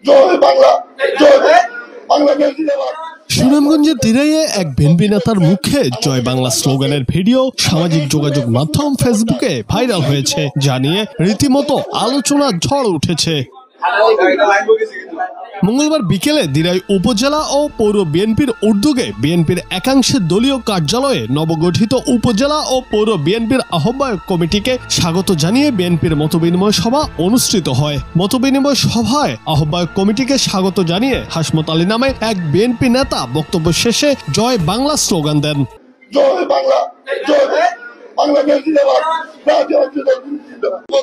জয় বাংলা, জয় বাংলাদেশ জিন্দাবাদ। সুনামগঞ্জের দিরাইয়ে এক বিএনপি নেতার মুখে জয় বাংলা স্লোগানের ভিডিও সামাজিক যোগাযোগ মাধ্যম ফেসবুকে ভাইরাল হয়েছে, জানিয়ে রীতিমতো আলোচনার ঝড় উঠেছে। মঙ্গলবার বিকেলে দিরাই উপজেলা ও পৌর বিএনপির উদ্যোগে বিএনপির একাংশের দলীয় কার্যালয়ে নবগঠিত উপজেলা ও পৌর বিএনপির আহ্বায়ক কমিটিকে স্বাগত জানিয়ে বিএনপির মতবিনিময় সভা অনুষ্ঠিত হয়। মতবিনিময় সভায় আহ্বায়ক কমিটিকে স্বাগত জানিয়ে হাসমত আলী নামে এক বিএনপি নেতা বক্তব্য শেষে জয় বাংলা স্লোগান দেন। জয় বাংলা, জয় বাংলাদেশ জিন্দাবাদ।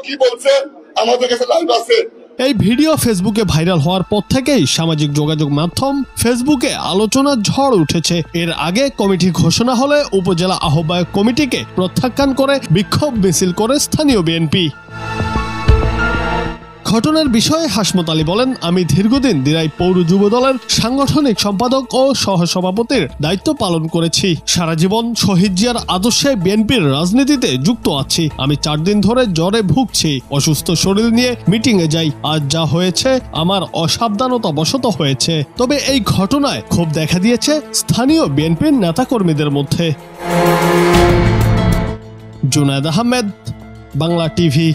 কি বলছেন আমাদের কাছে লাইভ আছে। এই ভিডিও ফেসবুকে ভাইরাল হওয়ার পর থেকেই সামাজিক যোগাযোগ মাধ্যম ফেসবুকে আলোচনার ঝড় উঠেছে। এর আগে কমিটি ঘোষণা হলে উপজেলা আহ্বায়ক কমিটিকে প্রত্যাখ্যান করে বিক্ষোভ মিছিল করে স্থানীয় বিএনপি। ঘটনার বিষয়ে হাসমত আলী বলেন, আমি দীর্ঘদিন দিরাই পৌর যুব দলের সাংগঠনিক সম্পাদক ও সহসভাপতির দায়িত্ব পালন করেছি। সারা জীবন শহীদ জিয়ার আদর্শে বিএনপির রাজনীতিতে যুক্ত আছি। আমি 4 দিন ধরে জ্বরে ভুগছি, অসুস্থ শরীর নিয়ে মিটিংয়ে যাই। আজ যা হয়েছে আমার অসাবধানতা বশত হয়েছে। তবে এই ঘটনায় ক্ষোভ দেখা দিয়েছে স্থানীয় বিএনপির নেতাকর্মীদের মধ্যে। জুনায়েদ আহমেদ, বাংলা টিভি।